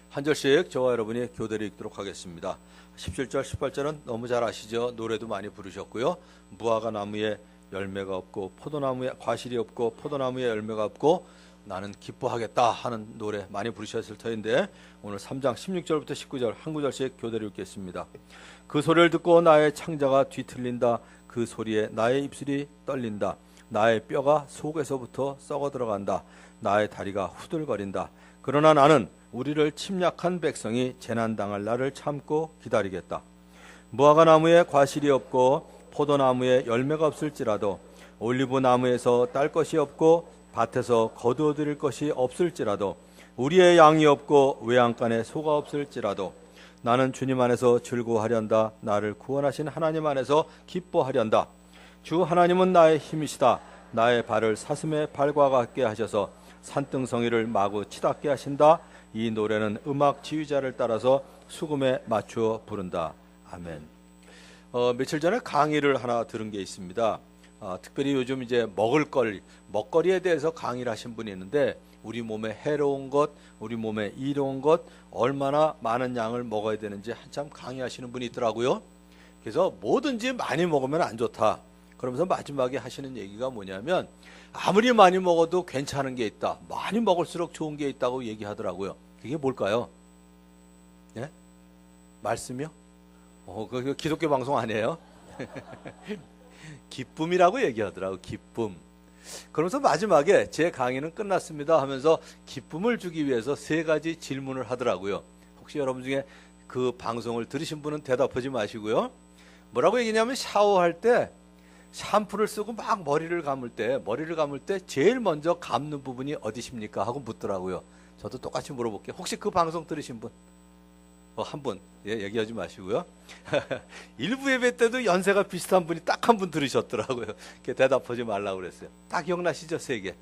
한 절씩 저와 여러분이 교대를 읽도록 하겠습니다. 17절, 18절은 너무 잘 아시죠? 노래도 많이 부르셨고요. 무화과 나무에 열매가 없고 포도나무에 과실이 없고 포도나무에 열매가 없고 나는 기뻐하겠다 하는 노래 많이 부르셨을 터인데 오늘 3장 16절부터 19절 한 구절씩 교대를 읽겠습니다. 그 소리를 듣고 나의 창자가 뒤틀린다. 그 소리에 나의 입술이 떨린다. 나의 뼈가 속에서부터 썩어 들어간다. 나의 다리가 후들거린다. 그러나 나는 우리를 침략한 백성이 재난당할 날을 참고 기다리겠다. 무화과 나무에 과실이 없고 포도나무에 열매가 없을지라도 올리브 나무에서 딸 것이 없고 밭에서 거두어들일 것이 없을지라도 우리의 양이 없고 외양간에 소가 없을지라도 나는 주님 안에서 즐거워하련다. 나를 구원하신 하나님 안에서 기뻐하련다. 주 하나님은 나의 힘이시다. 나의 발을 사슴의 발과 같게 하셔서 산등성이를 마구 치닫게 하신다. 이 노래는 음악 지휘자를 따라서 수금에 맞추어 부른다. 아멘. 며칠 전에 강의를 하나 들은 게 있습니다. 특별히 요즘 이제 먹거리에 대해서 강의를 하신 분이 있는데 우리 몸에 해로운 것, 우리 몸에 이로운 것, 얼마나 많은 양을 먹어야 되는지 한참 강의하시는 분이 있더라고요. 그래서 뭐든지 많이 먹으면 안 좋다. 그러면서 마지막에 하시는 얘기가 뭐냐면 아무리 많이 먹어도 괜찮은 게 있다. 많이 먹을수록 좋은 게 있다고 얘기하더라고요. 그게 뭘까요? 예? 말씀이요? 그 기독교 방송 아니에요? 기쁨이라고 얘기하더라고요. 기쁨. 그러면서 마지막에 제 강의는 끝났습니다 하면서 기쁨을 주기 위해서 3가지 질문을 하더라고요. 혹시 여러분 중에 그 방송을 들으신 분은 대답하지 마시고요. 뭐라고 얘기냐면 샤워할 때 샴푸를 쓰고 막 머리를 감을 때 제일 먼저 감는 부분이 어디십니까? 하고 묻더라고요. 저도 똑같이 물어볼게요. 혹시 그 방송 들으신 분? 한 분, 얘기하지 마시고요. 일부 예배 때도 연세가 비슷한 분이 딱 한 분 들으셨더라고요. 대답하지 말라고 그랬어요. 다 기억나시죠? 3개.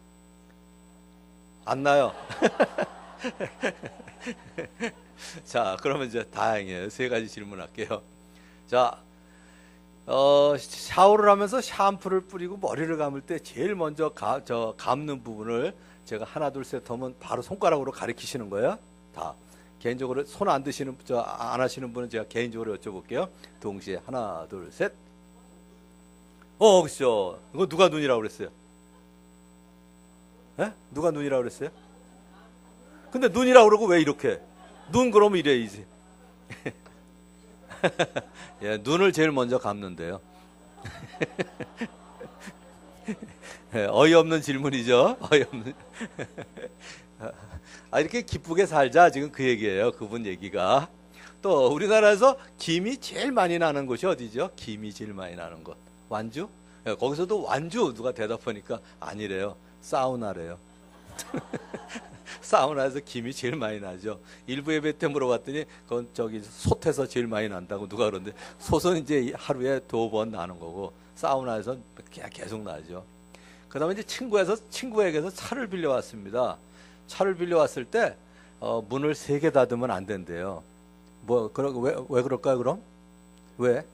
안 나요? 자, 그러면 이제 다행이에요. 3가지 질문할게요. 자, 샤워를 하면서 샴푸를 뿌리고 머리를 감을 때 제일 먼저 감는 부분을 제가 하나, 둘, 셋 하면 바로 손가락으로 가리키시는 거예요. 다. 개인적으로 손 안 드시는, 안 하시는 분은 제가 개인적으로 여쭤볼게요. 동시에 하나, 둘, 셋. 그렇죠. 이거 누가 눈이라고 그랬어요? 에? 누가 눈이라고 그랬어요? 근데 눈이라고 그러고 왜 이렇게? 눈 그러면 이래야지. 예, 눈을 제일 먼저 감는데요. 어이없는 질문이죠. 어이없는. 이렇게 기쁘게 살자 지금 그 얘기예요. 그분 얘기가. 또 우리나라에서 김이 제일 많이 나는 곳이 어디죠? 김이 제일 많이 나는 곳. 완주? 예, 거기서도 완주 누가 대답하니까 아니래요. 사우나래요. 사우나에서 김이 제일 많이 나죠. 일부 예배 때 물어봤더니 그건 솥에서 제일 많이 난다고 누가 그러는데 솥은 이제 하루에 2번 나는 거고 사우나에서 계속 나죠. 그 다음에 이제 친구에게서 차를 빌려왔습니다. 차를 빌려왔을 때 문을 3개 닫으면 안 된대요. 왜 그럴까요 그럼? 왜?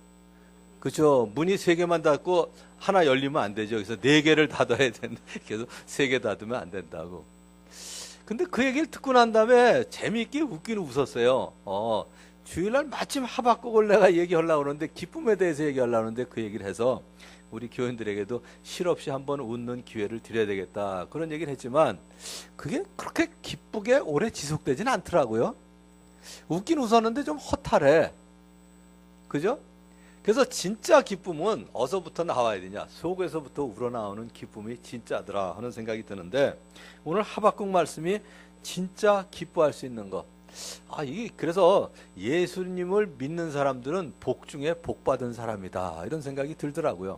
그죠. 문이 3개만 닫고 하나 열리면 안 되죠. 그래서 4개를 닫아야 되는데 계속 3개 닫으면 안 된다고. 근데 그 얘기를 듣고 난 다음에 재미있게 웃기는 웃었어요. 주일날 마침 하박국을 내가 얘기하려고 그러는데 기쁨에 대해서 얘기하려고 하는데 그 얘기를 해서 우리 교인들에게도 실없이 한번 웃는 기회를 드려야 되겠다. 그런 얘기를 했지만 그게 그렇게 기쁘게 오래 지속되진 않더라고요. 웃긴 웃었는데 좀 허탈해. 그죠? 그래서 진짜 기쁨은 어디서부터 나와야 되냐? 속에서부터 우러나오는 기쁨이 진짜더라 하는 생각이 드는데 오늘 하박국 말씀이 진짜 기뻐할 수 있는 것. 이게 그래서 예수님을 믿는 사람들은 복 중에 복 받은 사람이다. 이런 생각이 들더라고요.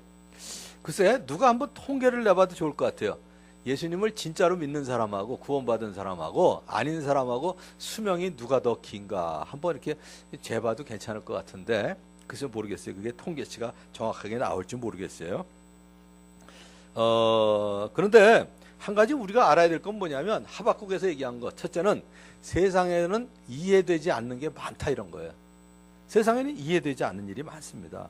글쎄 누가 한번 통계를 내봐도 좋을 것 같아요. 예수님을 진짜로 믿는 사람하고 구원받은 사람하고 아닌 사람하고 수명이 누가 더 긴가 한번 이렇게 재봐도 괜찮을 것 같은데 글쎄 모르겠어요. 그게 통계치가 정확하게 나올지 모르겠어요. 그런데 한 가지 우리가 알아야 될 건 뭐냐면 하박국에서 얘기한 것 첫째는 세상에는 이해되지 않는 게 많다 이런 거예요. 세상에는 이해되지 않는 일이 많습니다.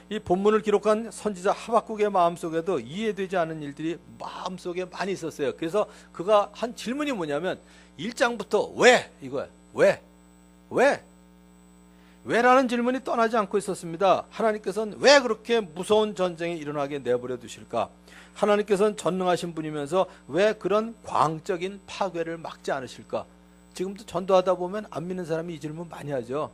이 본문을 기록한 선지자 하박국의 마음속에도 이해되지 않는 일들이 마음속에 많이 있었어요. 그래서 그가 한 질문이 뭐냐면 1장부터 왜? 이거야. 왜? 왜? 왜라는 질문이 떠나지 않고 있었습니다. 하나님께서는 왜 그렇게 무서운 전쟁이 일어나게 내버려 두실까? 하나님께서는 전능하신 분이면서 왜 그런 광적인 파괴를 막지 않으실까? 지금도 전도하다 보면 안 믿는 사람이 이 질문 많이 하죠.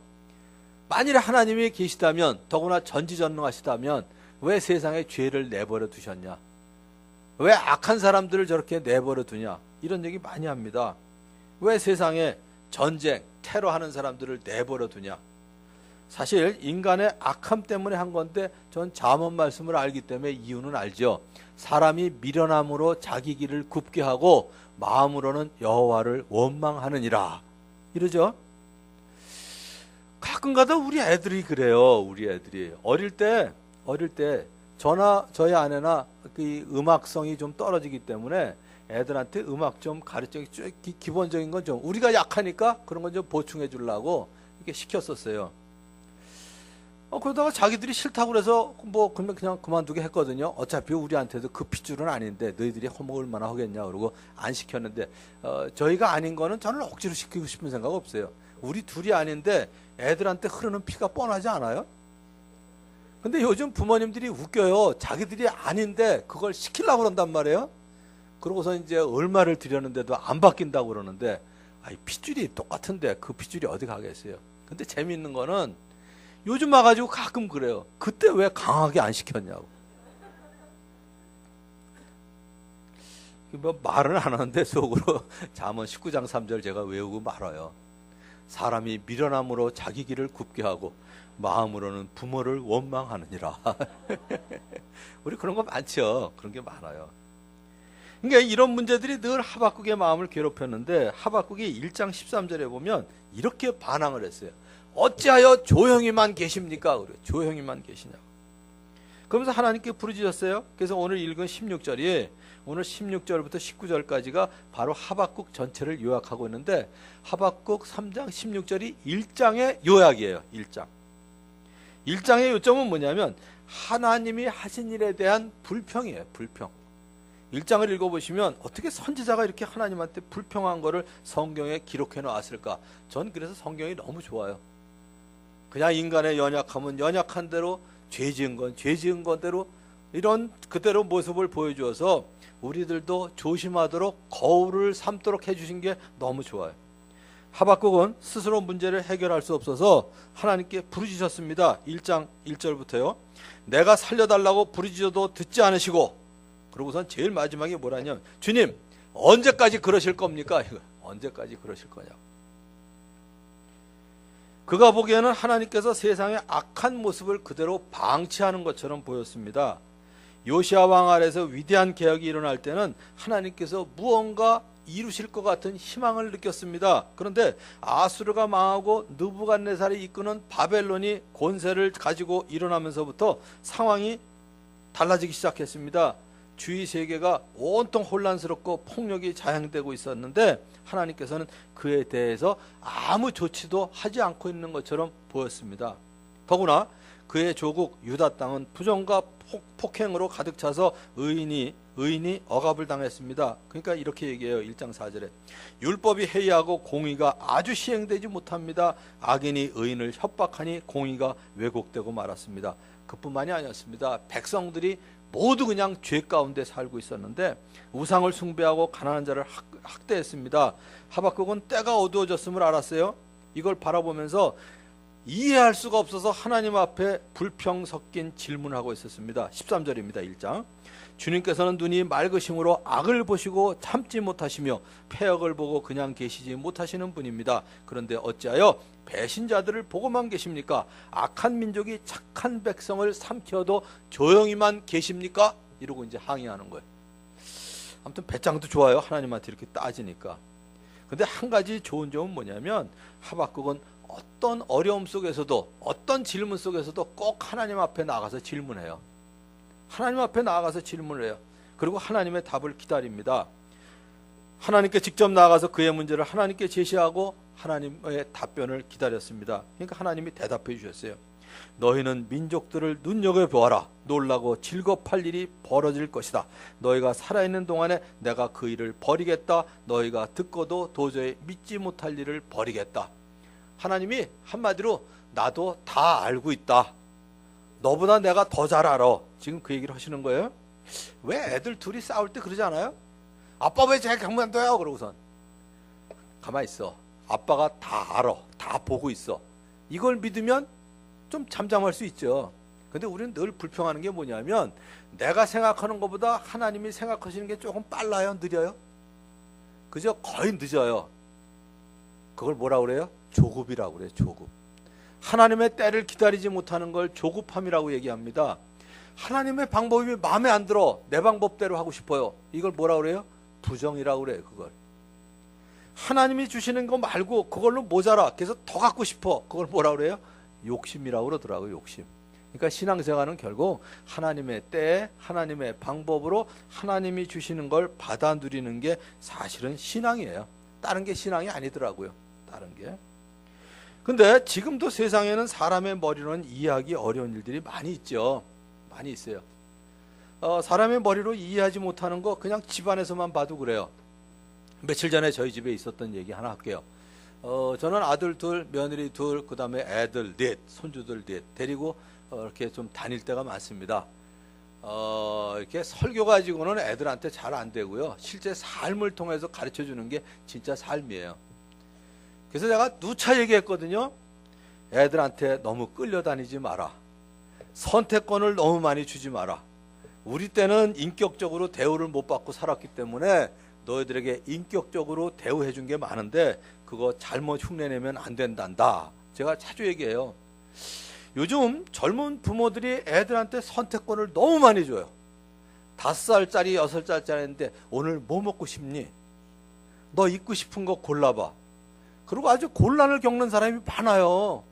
만일에 하나님이 계시다면, 더구나 전지전능하시다면 왜 세상에 죄를 내버려 두셨냐? 왜 악한 사람들을 저렇게 내버려 두냐? 이런 얘기 많이 합니다. 왜 세상에 전쟁, 테러하는 사람들을 내버려 두냐? 사실 인간의 악함 때문에 한 건데 전 잠언 말씀을 알기 때문에 이유는 알죠. 사람이 미련함으로 자기 길을 굽게 하고 마음으로는 여호와를 원망하느니라. 이러죠. 가끔가다 우리 애들이 그래요. 우리 애들이 어릴 때 저희 아내나 그 음악성이 좀 떨어지기 때문에 애들한테 음악 좀 가르쳐 기본적인 건 좀 우리가 약하니까 그런 건 좀 보충해 주려고 이렇게 시켰었어요. 그러다가 자기들이 싫다고 그래서 그러면 그냥 그만두게 했거든요. 어차피 우리한테도 그 핏줄은 아닌데 너희들이 얼마나 하겠냐 그러고 안 시켰는데 저희가 아닌 거는 저는 억지로 시키고 싶은 생각 없어요. 우리 둘이 아닌데 애들한테 흐르는 피가 뻔하지 않아요? 근데 요즘 부모님들이 웃겨요. 자기들이 아닌데 그걸 시키려고 그런단 말이에요. 그러고서 이제 얼마를 들였는데도 안 바뀐다고 그러는데 핏줄이 똑같은데 그 핏줄이 어디 가겠어요. 근데 재미있는 거는 요즘 와가지고 가끔 그래요. 그때 왜 강하게 안 시켰냐고. 말은 안 하는데 속으로 잠언 19장 3절 제가 외우고 말아요. 사람이 미련함으로 자기 길을 굽게 하고 마음으로는 부모를 원망하느니라. 우리 그런 거 많죠. 그런 게 많아요. 그러니까 이런 문제들이 늘 하박국의 마음을 괴롭혔는데 하박국이 1장 13절에 보면 이렇게 반항을 했어요. 어찌하여 조용히만 계십니까? 그래요. 조용히만 계시냐고. 그러면서 하나님께 부르짖었어요. 그래서 오늘 읽은 16절이 오늘 16절부터 19절까지가 바로 하박국 전체를 요약하고 있는데 하박국 3장 16절이 1장의 요약이에요. 1장. 1장의 요점은 뭐냐면 하나님이 하신 일에 대한 불평이에요. 불평. 1장을 읽어보시면 어떻게 선지자가 이렇게 하나님한테 불평한 거를 성경에 기록해 놓았을까? 전 그래서 성경이 너무 좋아요. 그냥 인간의 연약함은 연약한 대로 죄 지은 건 죄 지은 건대로 이런 그대로 모습을 보여주어서 우리들도 조심하도록 거울을 삼도록 해주신 게 너무 좋아요. 하박국은 스스로 문제를 해결할 수 없어서 하나님께 부르짖었습니다. 1장 1절부터요. 내가 살려달라고 부르짖어도 듣지 않으시고 그러고선 제일 마지막에 뭐라냐면 주님 언제까지 그러실 겁니까? 언제까지 그러실 거냐고. 그가 보기에는 하나님께서 세상의 악한 모습을 그대로 방치하는 것처럼 보였습니다. 요시아 왕 아래서 위대한 개혁이 일어날 때는 하나님께서 무언가 이루실 것 같은 희망을 느꼈습니다. 그런데 아수르가 망하고 느부갓네살이 이끄는 바벨론이 권세를 가지고 일어나면서부터 상황이 달라지기 시작했습니다. 주위 세계가 온통 혼란스럽고 폭력이 자행되고 있었는데 하나님께서는 그에 대해서 아무 조치도 하지 않고 있는 것처럼 보였습니다. 더구나 그의 조국 유다 땅은 부정과 폭행으로 가득 차서 의인이 억압을 당했습니다. 그러니까 이렇게 얘기해요. 1장 4절에 율법이 해이하고 공의가 아주 시행되지 못합니다. 악인이 의인을 협박하니 공의가 왜곡되고 말았습니다. 그뿐만이 아니었습니다. 백성들이 모두 그냥 죄 가운데 살고 있었는데 우상을 숭배하고 가난한 자를 학대했습니다. 하박국은 때가 어두워졌음을 알았어요. 이걸 바라보면서 이해할 수가 없어서 하나님 앞에 불평 섞인 질문하고 있었습니다. 13절입니다. 1장. 주님께서는 눈이 맑으심으로 악을 보시고 참지 못하시며 패역을 보고 그냥 계시지 못하시는 분입니다. 그런데 어찌하여 배신자들을 보고만 계십니까? 악한 민족이 착한 백성을 삼켜도 조용히만 계십니까? 이러고 이제 항의하는 거예요. 아무튼 배짱도 좋아요. 하나님한테 이렇게 따지니까. 근데 한 가지 좋은 점은 뭐냐면 하박국은 어떤 어려움 속에서도 어떤 질문 속에서도 꼭 하나님 앞에 나가서 질문해요. 하나님 앞에 나가서 질문을 해요. 그리고 하나님의 답을 기다립니다. 하나님께 직접 나가서 그의 문제를 하나님께 제시하고 하나님의 답변을 기다렸습니다. 그러니까 하나님이 대답해 주셨어요. 너희는 민족들을 눈여겨보아라. 놀라고 즐겁할 일이 벌어질 것이다. 너희가 살아있는 동안에 내가 그 일을 버리겠다. 너희가 듣고도 도저히 믿지 못할 일을 버리겠다. 하나님이 한마디로 나도 다 알고 있다. 너보다 내가 더 잘 알아. 지금 그 얘기를 하시는 거예요. 왜 애들 둘이 싸울 때 그러지 않아요? 아빠 왜 제 경만둬요? 그러고선 가만히 있어. 아빠가 다 알아. 다 보고 있어. 이걸 믿으면 좀 잠잠할 수 있죠. 근데 우리는 늘 불평하는 게 뭐냐면 내가 생각하는 것보다 하나님이 생각하시는 게 조금 빨라요? 느려요? 그죠? 거의 늦어요. 그걸 뭐라고 그래요? 조급이라고 그래요. 조급. 하나님의 때를 기다리지 못하는 걸 조급함이라고 얘기합니다. 하나님의 방법이 마음에 안 들어. 내 방법대로 하고 싶어요. 이걸 뭐라고 그래요? 부정이라고 그래요. 그걸. 하나님이 주시는 거 말고 그걸로 모자라. 그래서 더 갖고 싶어. 그걸 뭐라고 그래요? 욕심이라고 그러더라고요. 욕심. 그러니까 신앙생활은 결국 하나님의 때에 하나님의 방법으로 하나님이 주시는 걸 받아 누리는 게 사실은 신앙이에요. 다른 게 신앙이 아니더라고요. 다른 게. 근데 지금도 세상에는 사람의 머리로는 이해하기 어려운 일들이 많이 있죠. 많이 있어요. 사람의 머리로 이해하지 못하는 거 그냥 집안에서만 봐도 그래요. 며칠 전에 저희 집에 있었던 얘기 하나 할게요. 저는 아들 둘, 며느리 둘, 그 다음에 애들 넷, 손주들 넷 데리고 이렇게 좀 다닐 때가 많습니다. 이렇게 설교 가지고는 애들한테 잘 안 되고요. 실제 삶을 통해서 가르쳐 주는 게 진짜 삶이에요. 그래서 제가 누차 얘기했거든요. 애들한테 너무 끌려다니지 마라. 선택권을 너무 많이 주지 마라. 우리 때는 인격적으로 대우를 못 받고 살았기 때문에 너희들에게 인격적으로 대우해 준 게 많은데 그거 잘못 흉내내면 안 된단다. 제가 자주 얘기해요. 요즘 젊은 부모들이 애들한테 선택권을 너무 많이 줘요. 5살짜리, 6살짜리인데 오늘 뭐 먹고 싶니? 너 입고 싶은 거 골라봐. 그리고 아주 곤란을 겪는 사람이 많아요.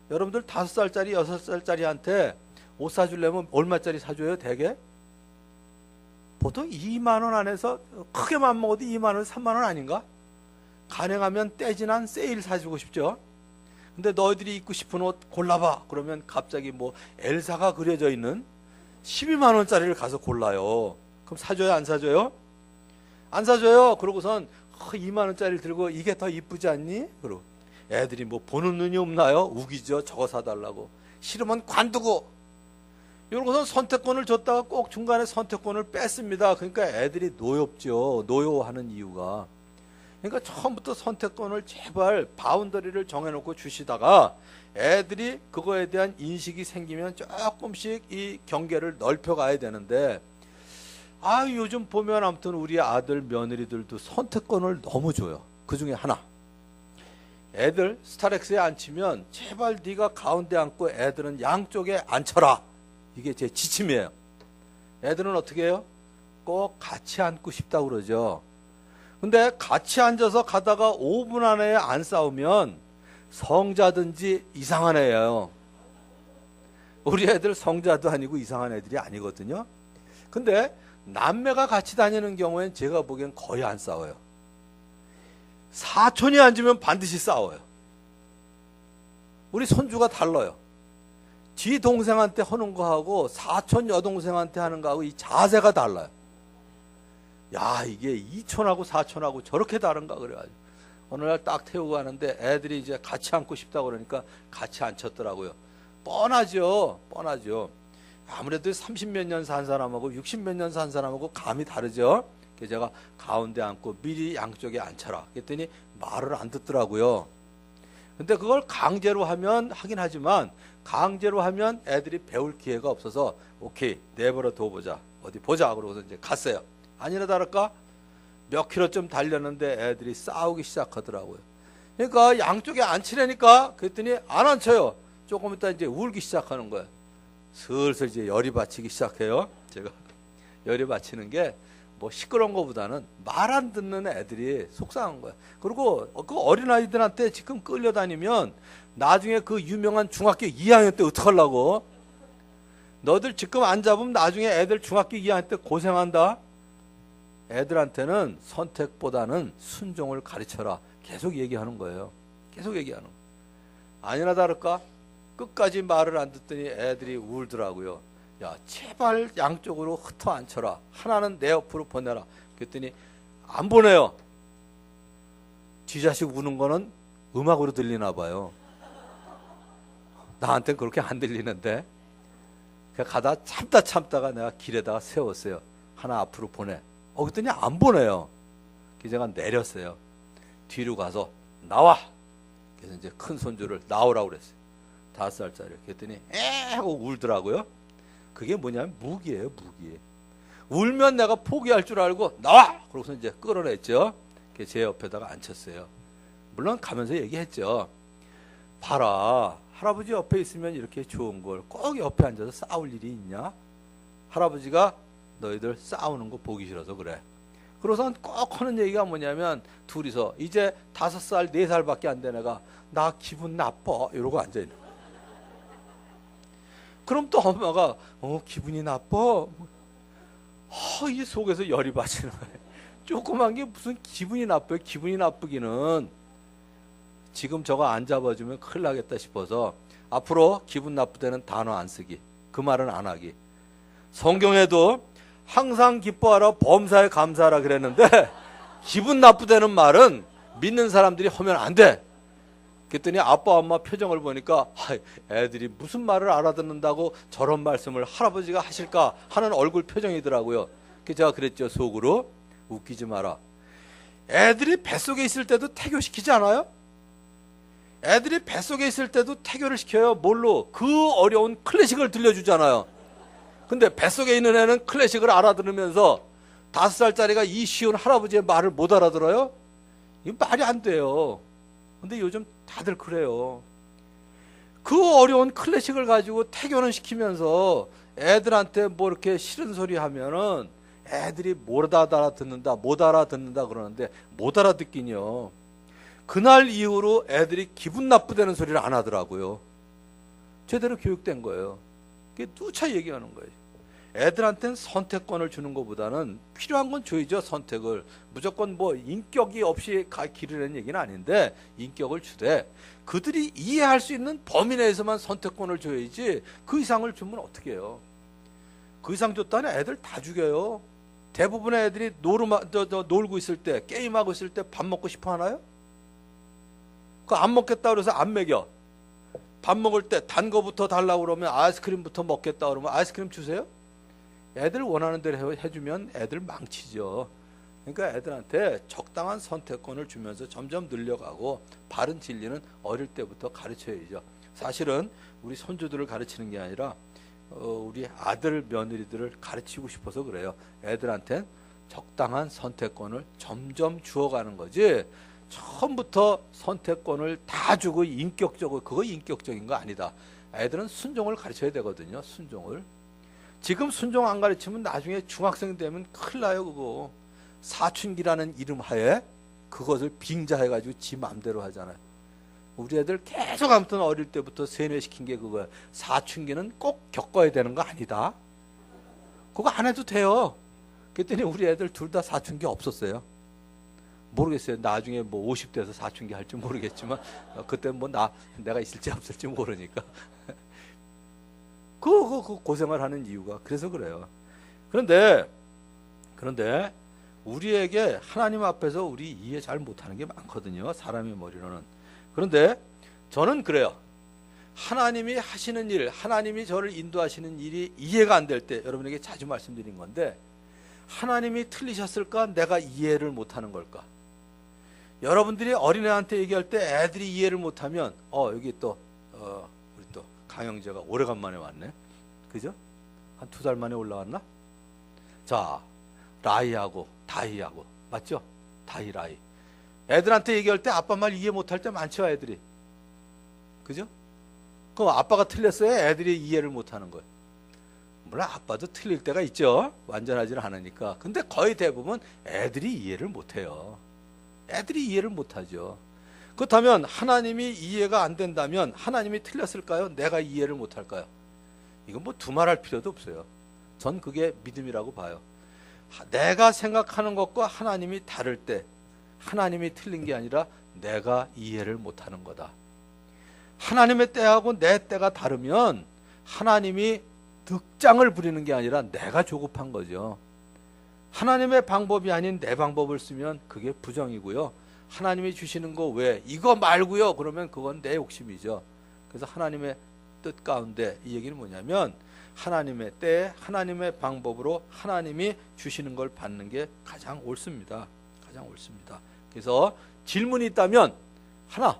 여러분들 5살짜리, 6살짜리한테 옷 사주려면 얼마짜리 사줘요, 대개? 보통 2만 원 안에서 크게만 먹어도 2만 원, 3만 원 아닌가? 가능하면 떼지난 세일 사주고 싶죠. 근데 너희들이 입고 싶은 옷 골라봐. 그러면 갑자기 뭐 엘사가 그려져 있는 12만 원짜리를 가서 골라요. 그럼 사줘요, 안 사줘요? 안 사줘요. 그러고선 2만 원짜리를 들고 이게 더 이쁘지 않니? 그러고 애들이 뭐 보는 눈이 없나요? 우기죠. 저거 사달라고. 싫으면 관두고. 이러고선 선택권을 줬다가 꼭 중간에 선택권을 뺐습니다. 그러니까 애들이 노엽죠. 노여워하는 이유가. 그러니까 처음부터 선택권을 제발 바운더리를 정해놓고 주시다가 애들이 그거에 대한 인식이 생기면 조금씩 이 경계를 넓혀가야 되는데 요즘 보면 아무튼 우리 아들 며느리들도 선택권을 너무 줘요. 그 중에 하나. 애들 스타렉스에 앉히면 제발 네가 가운데 앉고 애들은 양쪽에 앉혀라. 이게 제 지침이에요. 애들은 어떻게 해요? 꼭 같이 앉고 싶다고 그러죠. 근데 같이 앉아서 가다가 5분 안에 안 싸우면 성자든지 이상한 애예요. 우리 애들 성자도 아니고 이상한 애들이 아니거든요. 근데 남매가 같이 다니는 경우엔 제가 보기엔 거의 안 싸워요. 사촌이 앉으면 반드시 싸워요. 우리 손주가 달라요. 지 동생한테 하는 거하고 사촌 여동생한테 하는 거하고 이 자세가 달라요. 야, 이게 이촌하고 사촌하고 저렇게 다른가 그래가지고 어느 날 딱 태우고 가는데 애들이 이제 같이 앉고 싶다고 그러니까 같이 앉혔더라고요. 뻔하죠. 뻔하죠. 아무래도 30몇 년 산 사람하고 60몇 년 산 사람하고 감이 다르죠. 그래서 제가 가운데 앉고 미리 양쪽에 앉혀라. 그랬더니 말을 안 듣더라고요. 근데 그걸 강제로 하면 하긴 하지만 강제로 하면 애들이 배울 기회가 없어서 오케이 내버려 둬보자. 어디 보자. 그러고서 이제 갔어요. 아니나 다를까 몇 킬로쯤 달렸는데 애들이 싸우기 시작하더라고요. 그러니까 양쪽에 앉히라니까 그랬더니 안 앉혀요. 조금 있다 이제 울기 시작하는 거예요. 슬슬 이제 열이 받치기 시작해요. 제가 열이 받치는 게 뭐 시끄러운 것보다는 말 안 듣는 애들이 속상한 거예요. 그리고 그 어린아이들한테 지금 끌려다니면 나중에 그 유명한 중학교 2학년 때 어떡하려고? 너들 지금 안 잡으면 나중에 애들 중학교 2학년 때 고생한다. 애들한테는 선택보다는 순종을 가르쳐라. 계속 얘기하는 거예요. 계속 얘기하는 거예요. 아니나 다를까? 끝까지 말을 안 듣더니 애들이 울더라고요. 야, 제발 양쪽으로 흩어 앉혀라. 하나는 내 옆으로 보내라. 그랬더니 안 보내요. 쥐자식 우는 거는 음악으로 들리나 봐요. 나한테는 그렇게 안 들리는데. 가다 참다가 내가 길에다가 세웠어요. 하나 앞으로 보내. 그랬더니 안 보내요. 그래서 제가 내렸어요. 뒤로 가서 나와. 그래서 이제 큰 손주를 나오라고 그랬어요. 5살짜리. 그랬더니 에 하고 울더라고요. 그게 뭐냐면 무기예요, 무기. 울면 내가 포기할 줄 알고 나와! 그러고서 이제 끌어냈죠. 제 옆에다가 앉혔어요. 물론 가면서 얘기했죠. 봐라, 할아버지 옆에 있으면 이렇게 좋은 걸 꼭 옆에 앉아서 싸울 일이 있냐? 할아버지가 너희들 싸우는 거 보기 싫어서 그래. 그러고선 꼭 하는 얘기가 뭐냐면 둘이서 이제 5살, 4살밖에 안 된 애가 나 기분 나빠 이러고 앉아있는 거야. 그럼 또 엄마가 기분이 나빠? 이 속에서 열이 받치는 거예요. 조그만 게 무슨 기분이 나빠요. 기분이 나쁘기는 지금 저거 안 잡아주면 큰일 나겠다 싶어서 앞으로 기분 나쁠 때는 단어 안 쓰기, 그 말은 안 하기. 성경에도 항상 기뻐하라 범사에 감사하라 그랬는데 기분 나쁘다는 말은 믿는 사람들이 하면 안 돼. 그랬더니 아빠 엄마 표정을 보니까 애들이 무슨 말을 알아듣는다고 저런 말씀을 할아버지가 하실까 하는 얼굴 표정이더라고요. 그래서 제가 그랬죠. 속으로 웃기지 마라. 애들이 뱃속에 있을 때도 태교시키지 않아요? 애들이 뱃속에 있을 때도 태교를 시켜요. 뭘로? 그 어려운 클래식을 들려주잖아요. 근데 뱃속에 있는 애는 클래식을 알아들으면서 5살짜리가 이 쉬운 할아버지의 말을 못 알아들어요? 이거 말이 안 돼요. 근데 요즘 다들 그래요. 그 어려운 클래식을 가지고 태교는 시키면서 애들한테 뭐 이렇게 싫은 소리 하면은 애들이 못 알아듣는다 그러는데 못 알아듣긴요. 그날 이후로 애들이 기분 나쁘다는 소리를 안 하더라고요. 제대로 교육된 거예요. 그게 누차 얘기하는 거예요. 애들한테는 선택권을 주는 것보다는 필요한 건 줘야죠. 선택을. 무조건 뭐 인격이 없이 기르는 얘기는 아닌데 인격을 주되 그들이 이해할 수 있는 범위 내에서만 선택권을 줘야지 그 이상을 주면 어떻게 해요. 그 이상 줬다니 애들 다 죽여요. 대부분의 애들이 놀고 있을 때 게임하고 있을 때 밥 먹고 싶어 하나요? 그거 안 먹겠다 그래서 안 먹여. 밥 먹을 때 단 거부터 달라고 그러면 아이스크림부터 먹겠다 그러면 아이스크림 주세요? 애들 원하는 대로 해주면 애들 망치죠. 그러니까 애들한테 적당한 선택권을 주면서 점점 늘려가고 바른 진리는 어릴 때부터 가르쳐야죠. 사실은 우리 손주들을 가르치는 게 아니라 우리 아들 며느리들을 가르치고 싶어서 그래요. 애들한테는 적당한 선택권을 점점 주어가는 거지 처음부터 선택권을 다 주고 인격적으로 그거 인격적인 거 아니다. 애들은 순종을 가르쳐야 되거든요. 순종을. 지금 순종 안 가르치면 나중에 중학생 되면 큰일 나요. 그거 사춘기라는 이름 하에 그것을 빙자해가지고 지 맘대로 하잖아요. 우리 애들 계속 아무튼 어릴 때부터 세뇌시킨 게 그거야. 사춘기는 꼭 겪어야 되는 거 아니다. 그거 안 해도 돼요. 그랬더니 우리 애들 둘 다 사춘기 없었어요. 모르겠어요. 나중에 뭐 50대에서 사춘기 할지 모르겠지만 그때 뭐 내가 있을지 없을지 모르니까 그 고생을 하는 이유가 그래서 그래요. 그런데 우리에게 하나님 앞에서 우리 이해 잘 못하는 게 많거든요. 사람의 머리로는. 그런데 저는 그래요. 하나님이 하시는 일, 하나님이 저를 인도하시는 일이 이해가 안 될 때 여러분에게 자주 말씀드린 건데 하나님이 틀리셨을까? 내가 이해를 못하는 걸까? 여러분들이 어린애한테 얘기할 때 애들이 이해를 못하면 여기 또 우리 또 강영재가 오래간만에 왔네. 그죠? 한 2달 만에 올라왔나? 자, 라이하고 다희하고 맞죠? 다희 라이. 애들한테 얘기할 때 아빠 말 이해 못할 때 많죠, 애들이. 그죠? 그럼 아빠가 틀렸어요? 애들이 이해를 못하는 거예요. 물론 아빠도 틀릴 때가 있죠. 완전하지는 않으니까. 근데 거의 대부분 애들이 이해를 못해요. 애들이 이해를 못하죠. 그렇다면 하나님이 이해가 안 된다면 하나님이 틀렸을까요? 내가 이해를 못할까요? 이건 뭐 두말할 필요도 없어요. 전 그게 믿음이라고 봐요. 내가 생각하는 것과 하나님이 다를 때 하나님이 틀린 게 아니라 내가 이해를 못하는 거다. 하나님의 때하고 내 때가 다르면 하나님이 득장을 부리는 게 아니라 내가 조급한 거죠. 하나님의 방법이 아닌 내 방법을 쓰면 그게 부정이고요. 하나님이 주시는 거 왜? 이거 말고요. 그러면 그건 내 욕심이죠. 그래서 하나님의 뜻 가운데 이 얘기는 뭐냐면 하나님의 때에 하나님의 방법으로 하나님이 주시는 걸 받는 게 가장 옳습니다. 가장 옳습니다. 그래서 질문이 있다면 하나,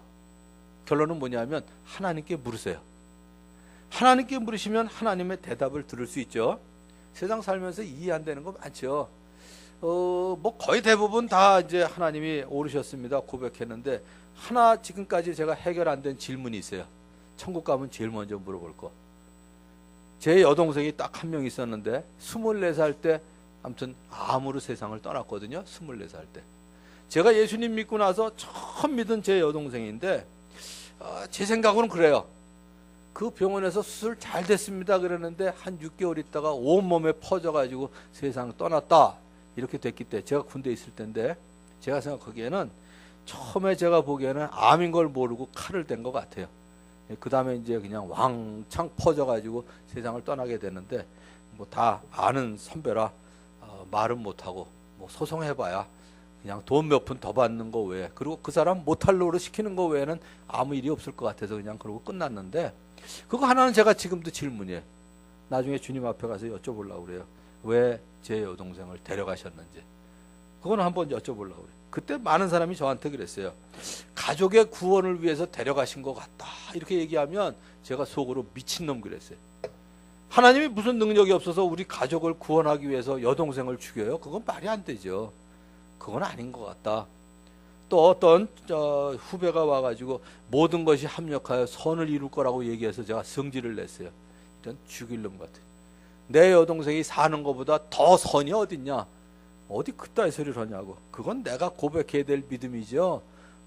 결론은 뭐냐면 하나님께 물으세요. 하나님께 물으시면 하나님의 대답을 들을 수 있죠. 세상 살면서 이해 안 되는 거 많죠. 뭐 거의 대부분 다 이제 하나님이 오르셨습니다. 고백했는데 하나 지금까지 제가 해결 안 된 질문이 있어요. 천국 가면 제일 먼저 물어볼 거. 제 여동생이 딱 한 명 있었는데 24살 때 아무튼 암으로 세상을 떠났거든요. 24살 때. 제가 예수님 믿고 나서 처음 믿은 제 여동생인데 제 생각으로는 그래요. 그 병원에서 수술 잘 됐습니다 그랬는데 한 6개월 있다가 온몸에 퍼져가지고 세상 떠났다 이렇게 됐기 때문에 제가 군대에 있을 때인데 제가 생각하기에는 처음에 제가 보기에는 암인 걸 모르고 칼을 댄 것 같아요. 그 다음에 이제 그냥 왕창 퍼져가지고 세상을 떠나게 되는데 뭐 다 아는 선배라 말은 못하고 뭐 소송해봐야 그냥 돈 몇 푼 더 받는 거 외에 그리고 그 사람 못할 노릇 시키는 거 외에는 아무 일이 없을 것 같아서 그냥 그러고 끝났는데 그거 하나는 제가 지금도 질문이에요. 나중에 주님 앞에 가서 여쭤보려고 그래요. 왜 제 여동생을 데려가셨는지. 그거는 한번 여쭤보려고 그래요. 그때 많은 사람이 저한테 그랬어요. 가족의 구원을 위해서 데려가신 것 같다. 이렇게 얘기하면 제가 속으로 미친놈 그랬어요. 하나님이 무슨 능력이 없어서 우리 가족을 구원하기 위해서 여동생을 죽여요? 그건 말이 안 되죠. 그건 아닌 것 같다. 또 어떤 후배가 와가지고 모든 것이 합력하여 선을 이룰 거라고 얘기해서 제가 성질을 냈어요. 이런 죽일 놈 같아. 내 여동생이 사는 것보다 더 선이 어딨냐? 어디 그따위 소리를 하냐고. 그건 내가 고백해야 될 믿음이죠.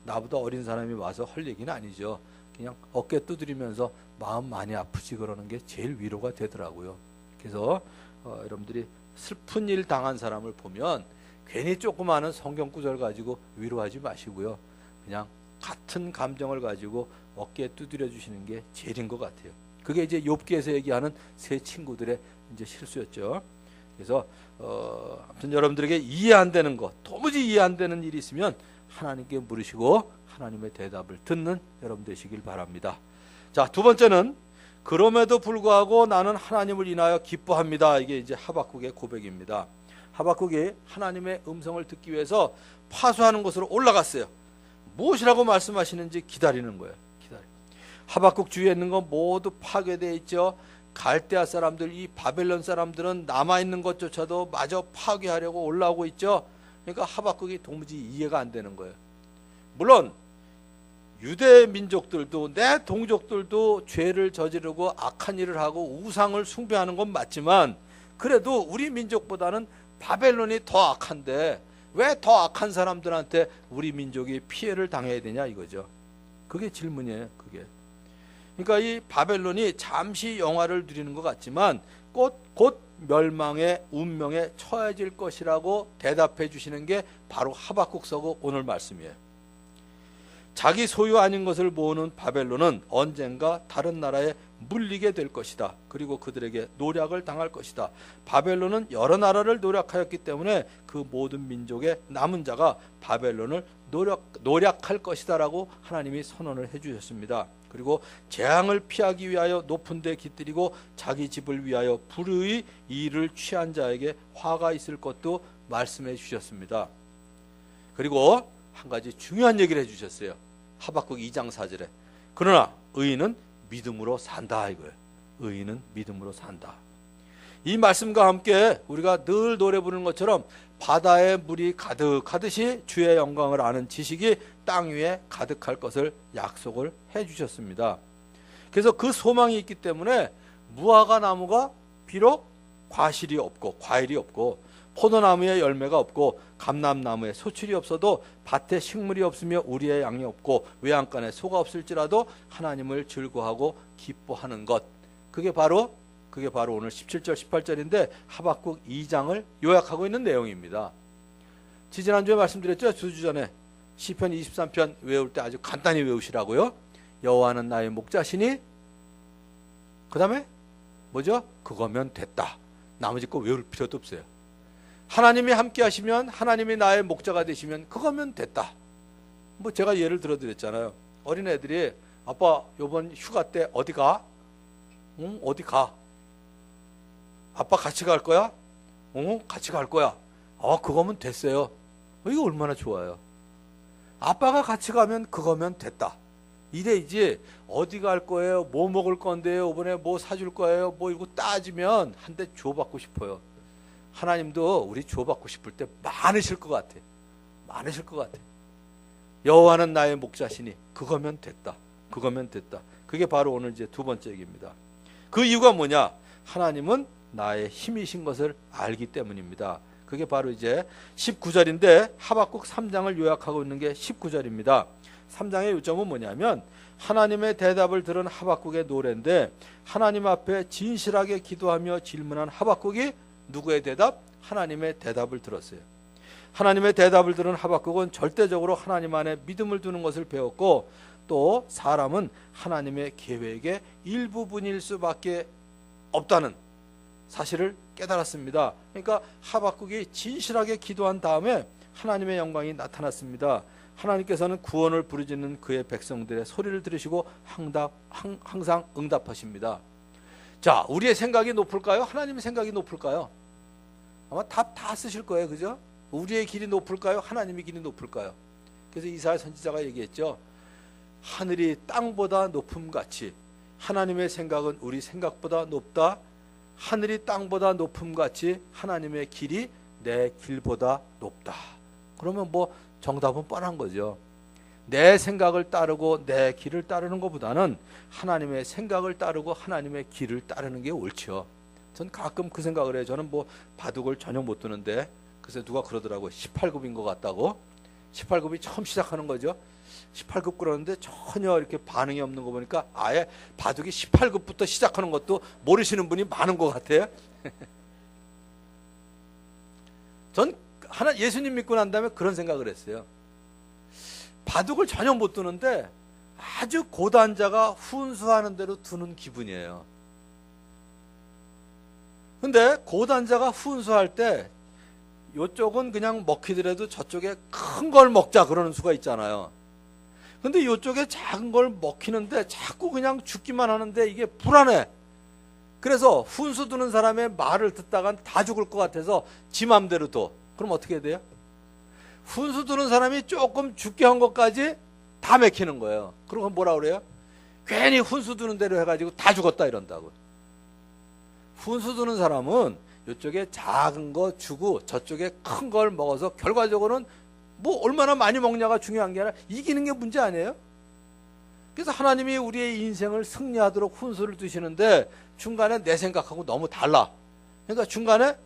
나보다 어린 사람이 와서 할 얘기는 아니죠. 그냥 어깨 두드리면서 마음 많이 아프지 그러는 게 제일 위로가 되더라고요. 그래서 여러분들이 슬픈 일 당한 사람을 보면 괜히 조그마한 성경 구절 가지고 위로하지 마시고요. 그냥 같은 감정을 가지고 어깨에 두드려 주시는 게 제일인 것 같아요. 그게 이제 욥기에서 얘기하는 세 친구들의 이제 실수였죠. 그래서 아무튼 여러분들에게 이해 안 되는 것, 도무지 이해 안 되는 일이 있으면 하나님께 물으시고 하나님의 대답을 듣는 여러분 되시길 바랍니다. 자, 두 번째는 그럼에도 불구하고 나는 하나님을 인하여 기뻐합니다. 이게 이제 하박국의 고백입니다. 하박국이 하나님의 음성을 듣기 위해서 파수하는 곳으로 올라갔어요. 무엇이라고 말씀하시는지 기다리는 거예요. 하박국 주위에 있는 건 모두 파괴되어 있죠. 갈대아 사람들, 이 바벨론 사람들은 남아있는 것조차도 마저 파괴하려고 올라오고 있죠. 그러니까 하박국이 도무지 이해가 안 되는 거예요. 물론 유대 민족들도 내 동족들도 죄를 저지르고 악한 일을 하고 우상을 숭배하는 건 맞지만 그래도 우리 민족보다는 바벨론이 더 악한데 왜 더 악한 사람들한테 우리 민족이 피해를 당해야 되냐 이거죠. 그게 질문이에요. 그게. 그러니까 이 바벨론이 잠시 영화를 누리는 것 같지만 곧 멸망의 운명에 처해질 것이라고 대답해 주시는 게 바로 하박국서고 오늘 말씀이에요. 자기 소유 아닌 것을 모으는 바벨론은 언젠가 다른 나라에 물리게 될 것이다. 그리고 그들에게 노략을 당할 것이다. 바벨론은 여러 나라를 노략하였기 때문에 그 모든 민족의 남은 자가 바벨론을 노략할 것이다 라고 하나님이 선언을 해주셨습니다. 그리고 재앙을 피하기 위하여 높은 데 깃들이고 자기 집을 위하여 불의 일을 취한 자에게 화가 있을 것도 말씀해 주셨습니다. 그리고 한 가지 중요한 얘기를 해주셨어요. 하박국 2장 4절에 그러나 의인은 믿음으로 산다 이거예요. 의인은 믿음으로 산다. 이 말씀과 함께 우리가 늘 노래 부르는 것처럼 바다에 물이 가득하듯이 주의 영광을 아는 지식이 땅 위에 가득할 것을 약속을 해주셨습니다. 그래서 그 소망이 있기 때문에 무화과 나무가 비록 과실이 없고 과일이 없고 포도나무에 열매가 없고 감람나무에 소출이 없어도 밭에 식물이 없으며 우리의 양이 없고 외양간에 소가 없을지라도 하나님을 즐거워하고 기뻐하는 것. 그게 바로 오늘 17절 18절인데 하박국 2장을 요약하고 있는 내용입니다. 지지난주에 말씀드렸죠. 2주 전에 시편 23편 외울 때 아주 간단히 외우시라고요. 여호와는 나의 목자시니 그 다음에 뭐죠? 그거면 됐다. 나머지 거 외울 필요도 없어요. 하나님이 함께 하시면, 하나님이 나의 목자가 되시면 그거면 됐다. 뭐 제가 예를 들어 드렸잖아요. 어린애들이 아빠 요번 휴가 때 어디 가? 응? 어디 가? 아빠 같이 갈 거야? 응? 같이 갈 거야. 그거면 됐어요. 이거 얼마나 좋아요. 아빠가 같이 가면 그거면 됐다. 이래야지 어디 갈 거예요? 뭐 먹을 건데요? 이번에 뭐 사줄 거예요? 뭐 이거 따지면 한 대 줘받고 싶어요. 하나님도 우리 줘받고 싶을 때 많으실 것 같아. 많으실 것 같아. 여호와는 나의 목자시니 그거면 됐다. 그거면 됐다. 그게 바로 오늘 이제 두 번째 얘기입니다. 그 이유가 뭐냐? 하나님은 나의 힘이신 것을 알기 때문입니다. 그게 바로 이제 19절인데 하박국 3장을 요약하고 있는 게 19절입니다. 3장의 요점은 뭐냐면 하나님의 대답을 들은 하박국의 노래인데 하나님 앞에 진실하게 기도하며 질문한 하박국이 누구의 대답? 하나님의 대답을 들었어요. 하나님의 대답을 들은 하박국은 절대적으로 하나님 안에 믿음을 두는 것을 배웠고 또 사람은 하나님의 계획의 일부분일 수밖에 없다는 사실을 깨달았습니다. 그러니까 하박국이 진실하게 기도한 다음에 하나님의 영광이 나타났습니다. 하나님께서는 구원을 부르짖는 그의 백성들의 소리를 들으시고 항상 응답하십니다. 자, 우리의 생각이 높을까요? 하나님의 생각이 높을까요? 아마 답 다 쓰실 거예요. 그죠? 우리의 길이 높을까요? 하나님의 길이 높을까요? 그래서 이사야 선지자가 얘기했죠. 하늘이 땅보다 높음같이 하나님의 생각은 우리 생각보다 높다. 하늘이 땅보다 높음같이 하나님의 길이 내 길보다 높다. 그러면 뭐 정답은 뻔한 거죠. 내 생각을 따르고 내 길을 따르는 것보다는 하나님의 생각을 따르고 하나님의 길을 따르는 게 옳죠. 전 가끔 그 생각을 해요. 저는 뭐 바둑을 전혀 못 두는데 그래서 누가 그러더라고요. 18급인 것 같다고. 18급이 처음 시작하는 거죠. 18급 그러는데 전혀 이렇게 반응이 없는 거 보니까 아예 바둑이 18급부터 시작하는 것도 모르시는 분이 많은 것 같아요. 전 예수님 믿고 난 다음에 그런 생각을 했어요. 바둑을 전혀 못 두는데 아주 고단자가 훈수하는 대로 두는 기분이에요. 근데 고단자가 훈수할 때 이쪽은 그냥 먹히더라도 저쪽에 큰 걸 먹자 그러는 수가 있잖아요. 근데 이쪽에 작은 걸 먹히는데 자꾸 그냥 죽기만 하는데 이게 불안해. 그래서 훈수 두는 사람의 말을 듣다간 다 죽을 것 같아서 지 맘대로 둬. 그럼 어떻게 해야 돼요? 훈수 두는 사람이 조금 죽게 한 것까지 다 맥히는 거예요. 그러고 뭐라 그래요? 괜히 훈수 두는 대로 해가지고 다 죽었다 이런다고. 훈수 두는 사람은 이쪽에 작은 거 주고 저쪽에 큰 걸 먹어서 결과적으로는 뭐 얼마나 많이 먹냐가 중요한 게 아니라 이기는 게 문제 아니에요? 그래서 하나님이 우리의 인생을 승리하도록 훈수를 두시는데 중간에 내 생각하고 너무 달라. 그러니까 중간에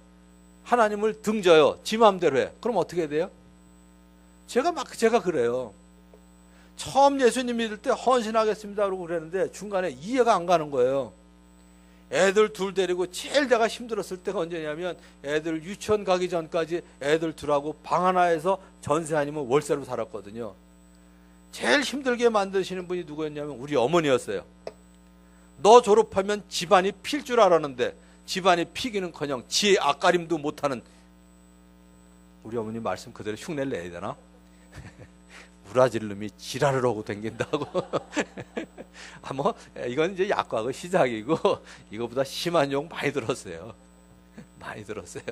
하나님을 등져요. 지 마음대로 해. 그럼 어떻게 돼요? 제가 그래요. 처음 예수님 믿을 때 헌신하겠습니다 그러고 그랬는데 중간에 이해가 안 가는 거예요. 애들 둘 데리고 제일 내가 힘들었을 때가 언제냐면 애들 유치원 가기 전까지 애들 둘하고 방 하나에서 전세 아니면 월세로 살았거든요. 제일 힘들게 만드시는 분이 누구였냐면 우리 어머니였어요. 너 졸업하면 집안이 필 줄 알았는데 집안이 피기는커녕 지 앞가림도 못하는 우리 어머니 말씀 그대로 흉내를 내야 되나? 우라질 놈이 지랄을 하고 댕긴다고. 뭐 이건 이제 약과의 시작이고 이거보다 심한 욕 많이 들었어요. 많이 들었어요.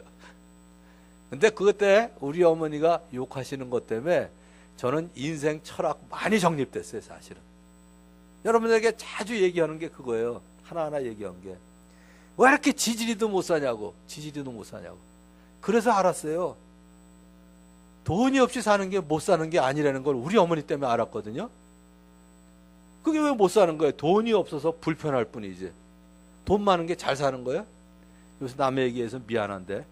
근데 그때 우리 어머니가 욕하시는 것 때문에 저는 인생 철학 많이 정립됐어요. 사실은 여러분에게 자주 얘기하는 게 그거예요. 하나하나 얘기한 게 왜 이렇게 지지리도 못 사냐고. 지지리도 못 사냐고. 그래서 알았어요. 돈이 없이 사는 게 못 사는 게 아니라는 걸 우리 어머니 때문에 알았거든요. 그게 왜 못 사는 거예요? 돈이 없어서 불편할 뿐이지. 돈 많은 게 잘 사는 거예요? 요새 남의 얘기해서 미안한데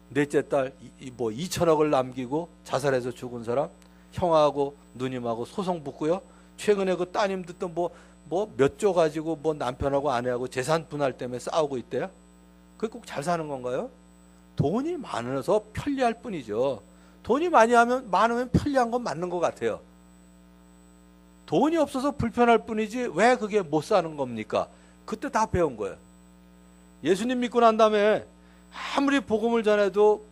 넷째 딸 뭐 2천억을 남기고 자살해서 죽은 사람 형하고 누님하고 소송 붙고요. 최근에 그 따님 듣던 뭐 몇 조 가지고 뭐 남편하고 아내하고 재산 분할 때문에 싸우고 있대요. 그게 꼭 잘 사는 건가요? 돈이 많아서 편리할 뿐이죠. 돈이 많으면 편리한 건 맞는 것 같아요. 돈이 없어서 불편할 뿐이지 왜 그게 못 사는 겁니까? 그때 다 배운 거예요. 예수님 믿고 난 다음에 아무리 복음을 전해도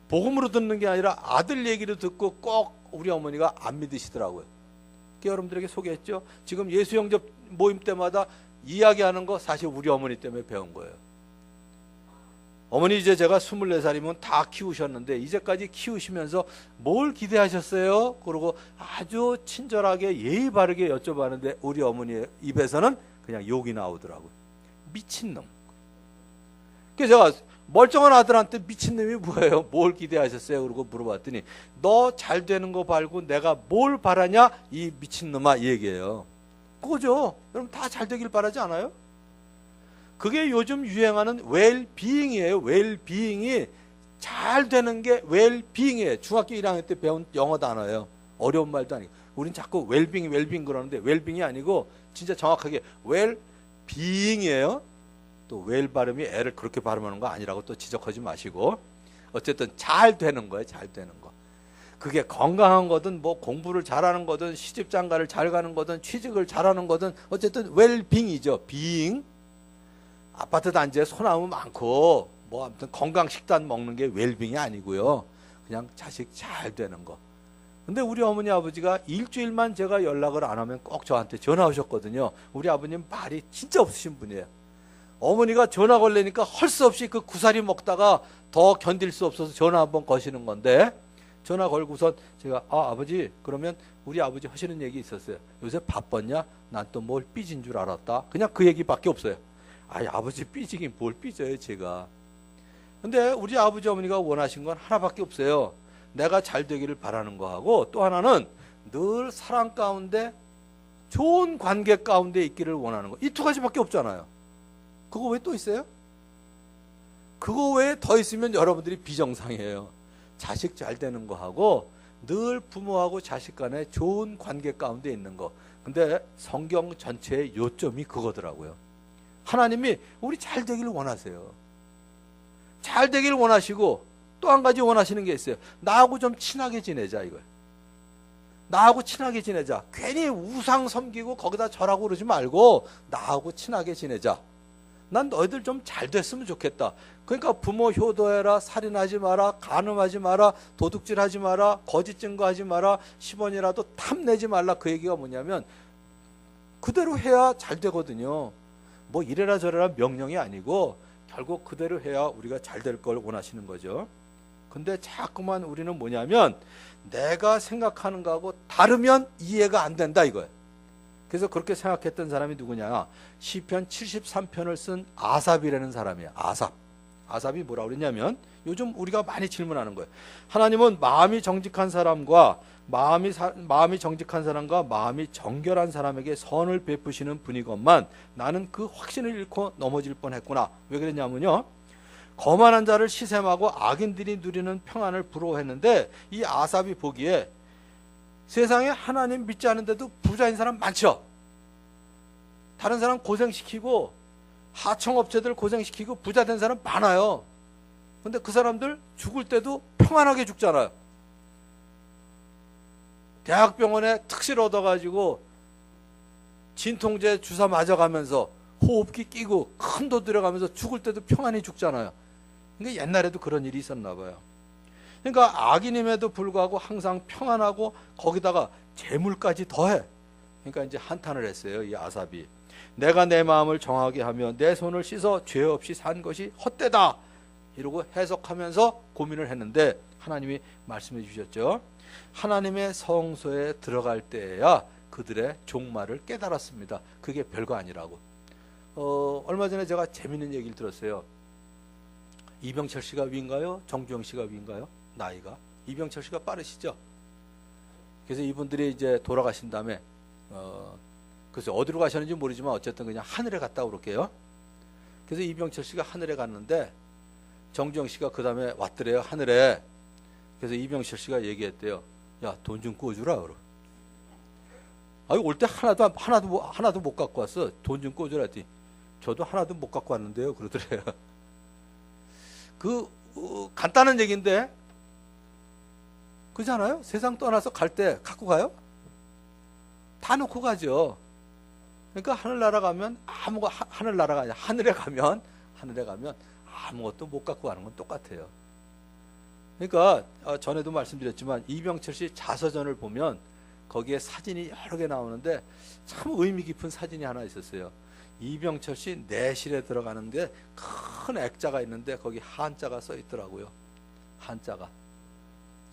복음으로 듣는 게 아니라 아들 얘기를 듣고 꼭 우리 어머니가 안 믿으시더라고요. 여러분들에게 소개했죠. 지금 예수 영접 모임 때마다 이야기하는 거 사실 우리 어머니 때문에 배운 거예요. 어머니 이제 제가 24살이면 다 키우셨는데 이제까지 키우시면서 뭘 기대하셨어요? 그러고 아주 친절하게 예의 바르게 여쭤봤는데 우리 어머니의 입에서는 그냥 욕이 나오더라고요. 미친놈. 그래서 제가 멀쩡한 아들한테 미친놈이 뭐예요? 뭘 기대하셨어요? 그러고 물어봤더니 너 잘 되는 거 말고 내가 뭘 바라냐? 이 미친놈아 이 얘기예요. 그거죠. 여러분 다 잘 되길 바라지 않아요? 그게 요즘 유행하는 웰비잉이에요. 웰비잉이 잘 되는 게 웰비잉이에요. 중학교 1학년 때 배운 영어 단어예요. 어려운 말도 아니고. 우린 자꾸 웰빙 그러는데 웰빙이 아니고 진짜 정확하게 웰비잉이에요. 또 웰 발음이 애를 그렇게 발음하는 거 아니라고 또 지적하지 마시고 어쨌든 잘 되는 거예요. 잘 되는 거. 그게 건강한 거든 뭐 공부를 잘하는 거든 시집장가를 잘 가는 거든 취직을 잘하는 거든 어쨌든 웰빙이죠. 비잉. 아파트 단지에 소나무 많고 뭐 아무튼 건강 식단 먹는 게 웰빙이 아니고요. 그냥 자식 잘 되는 거. 근데 우리 어머니 아버지가 일주일만 제가 연락을 안 하면 꼭 저한테 전화 오셨거든요. 우리 아버님 말이 진짜 없으신 분이에요. 어머니가 전화 걸려니까 할 수 없이 그 구사리 먹다가 더 견딜 수 없어서 전화 한번 거시는 건데 전화 걸고선 제가 아버지 그러면 우리 아버지 하시는 얘기 있었어요. 요새 바빴냐? 난 또 뭘 삐진 줄 알았다. 그냥 그 얘기밖에 없어요. 아버지 삐지긴 뭘 삐져요 제가. 근데 우리 아버지 어머니가 원하신 건 하나밖에 없어요. 내가 잘 되기를 바라는 거하고 또 하나는 늘 사랑 가운데 좋은 관계 가운데 있기를 원하는 거. 이 두 가지밖에 없잖아요. 그거 왜 또 있어요? 그거 외에 더 있으면 여러분들이 비정상이에요. 자식 잘 되는 거하고 늘 부모하고 자식 간에 좋은 관계 가운데 있는 거. 근데 성경 전체의 요점이 그거더라고요. 하나님이 우리 잘 되기를 원하세요. 잘 되기를 원하시고 또 한 가지 원하시는 게 있어요. 나하고 좀 친하게 지내자 이거예요. 나하고 친하게 지내자. 괜히 우상 섬기고 거기다 절하고 그러지 말고 나하고 친하게 지내자. 난 너희들 좀 잘 됐으면 좋겠다. 그러니까 부모 효도해라, 살인하지 마라, 간음하지 마라, 도둑질하지 마라, 거짓 증거하지 마라, 10원이라도 탐내지 말라. 그 얘기가 뭐냐면 그대로 해야 잘 되거든요. 뭐 이래라 저래라 명령이 아니고 결국 그대로 해야 우리가 잘 될 걸 원하시는 거죠. 근데 자꾸만 우리는 뭐냐면 내가 생각하는 거하고 다르면 이해가 안 된다 이거예요. 그래서 그렇게 생각했던 사람이 누구냐? 시편 73편을 쓴 아삽이라는 사람이에요. 아삽이 뭐라고 그랬냐면 요즘 우리가 많이 질문하는 거예요. 하나님은 마음이 정직한 사람과 마음이 정직한 사람과 마음이 정결한 사람에게 선을 베푸시는 분이건만 나는 그 확신을 잃고 넘어질 뻔했구나. 왜 그랬냐면요. 거만한 자를 시샘하고 악인들이 누리는 평안을 부러워했는데 이 아삽이 보기에 세상에 하나님 믿지 않는데도 부자인 사람 많죠. 다른 사람 고생시키고 하청업체들 고생시키고 부자 된 사람 많아요. 근데 그 사람들 죽을 때도 평안하게 죽잖아요. 대학병원에 특실 얻어가지고 진통제 주사 맞아가면서 호흡기 끼고 큰 돈 들여가면서 죽을 때도 평안히 죽잖아요. 그러니까 옛날에도 그런 일이 있었나 봐요. 그러니까 악인임에도 불구하고 항상 평안하고 거기다가 재물까지 더해. 그러니까 이제 한탄을 했어요. 이 아삽이. 내가 내 마음을 정하게 하며 내 손을 씻어 죄 없이 산 것이 헛되다. 이러고 해석하면서 고민을 했는데 하나님이 말씀해 주셨죠. 하나님의 성소에 들어갈 때에야 그들의 종말을 깨달았습니다. 그게 별거 아니라고. 얼마 전에 제가 재밌는 얘기를 들었어요. 이병철 씨가 위인가요? 정주영 씨가 위인가요? 나이가. 이병철 씨가 빠르시죠? 그래서 이분들이 이제 돌아가신 다음에 그래서 어디로 가셨는지 모르지만 어쨌든 그냥 하늘에 갔다 그럴게요. 그래서 이병철 씨가 하늘에 갔는데 정주영 씨가 그 다음에 왔더래요. 하늘에. 그래서 이병철 씨가 얘기했대요. 야, 돈 좀 꿔주라. 그러. 올 때 하나도 못 갖고 왔어. 돈 좀 꿔주라 했더니 저도 하나도 못 갖고 왔는데요. 그러더래요. 간단한 얘기인데 그렇잖아요. 세상 떠나서 갈 때 갖고 가요? 다 놓고 가죠. 그러니까 하늘나라 가면 하늘나라가 아니라 하늘에 가면 아무것도 못 갖고 가는 건 똑같아요. 그러니까 전에도 말씀드렸지만 이병철 씨 자서전을 보면 거기에 사진이 여러 개 나오는데 참 의미 깊은 사진이 하나 있었어요. 이병철 씨 내실에 들어가는데 큰 액자가 있는데 거기 한자가 써 있더라고요. 한자가.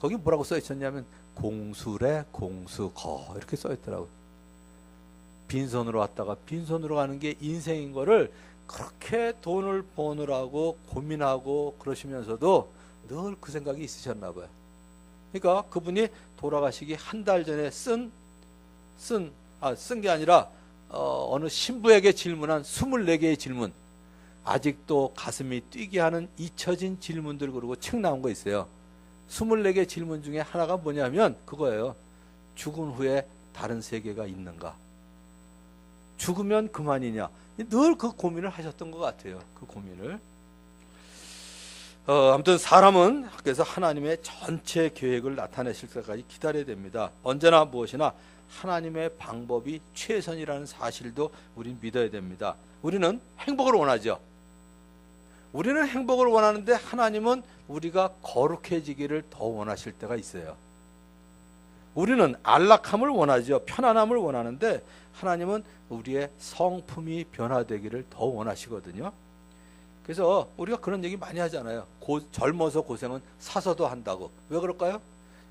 거기 뭐라고 써 있었냐면 공술의 공수거 이렇게 써 있더라고요. 빈손으로 왔다가 빈손으로 가는 게 인생인 거를 그렇게 돈을 버느라고 고민하고 그러시면서도 늘 그 생각이 있으셨나 봐요. 그러니까 그분이 돌아가시기 한 달 전에 쓴 게 아니라 어느 신부에게 질문한 24개의 질문, 아직도 가슴이 뛰게 하는 잊혀진 질문들, 그러고 책 나온 거 있어요. 24개 질문 중에 하나가 뭐냐면 그거예요. 죽은 후에 다른 세계가 있는가? 죽으면 그만이냐? 늘 그 고민을 하셨던 것 같아요. 그 고민을. 아무튼 사람은 그래서 하나님의 전체 계획을 나타내실 때까지 기다려야 됩니다. 언제나 무엇이나 하나님의 방법이 최선이라는 사실도 우리는 믿어야 됩니다. 우리는 행복을 원하죠. 우리는 행복을 원하는데 하나님은 우리가 거룩해지기를 더 원하실 때가 있어요. 우리는 안락함을 원하죠. 편안함을 원하는데 하나님은 우리의 성품이 변화되기를 더 원하시거든요. 그래서 우리가 그런 얘기 많이 하잖아요. 젊어서 고생은 사서도 한다고. 왜 그럴까요?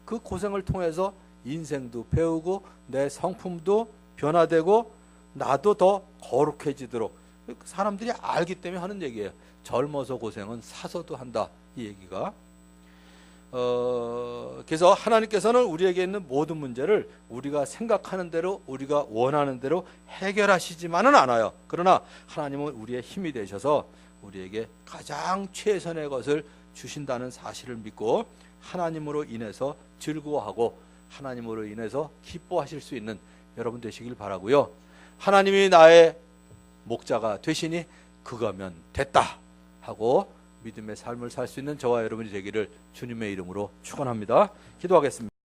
그 고생을 통해서 인생도 배우고 내 성품도 변화되고 나도 더 거룩해지도록 사람들이 알기 때문에 하는 얘기예요. 젊어서 고생은 사서도 한다. 이 얘기가. 그래서 하나님께서는 우리에게 있는 모든 문제를 우리가 생각하는 대로 우리가 원하는 대로 해결하시지만은 않아요. 그러나 하나님은 우리의 힘이 되셔서 우리에게 가장 최선의 것을 주신다는 사실을 믿고 하나님으로 인해서 즐거워하고 하나님으로 인해서 기뻐하실 수 있는 여러분 되시길 바라고요. 하나님이 나의 목자가 되시니 그거면 됐다 하고 믿음의 삶을 살 수 있는 저와 여러분이 되기를 주님의 이름으로 축원합니다. 기도하겠습니다.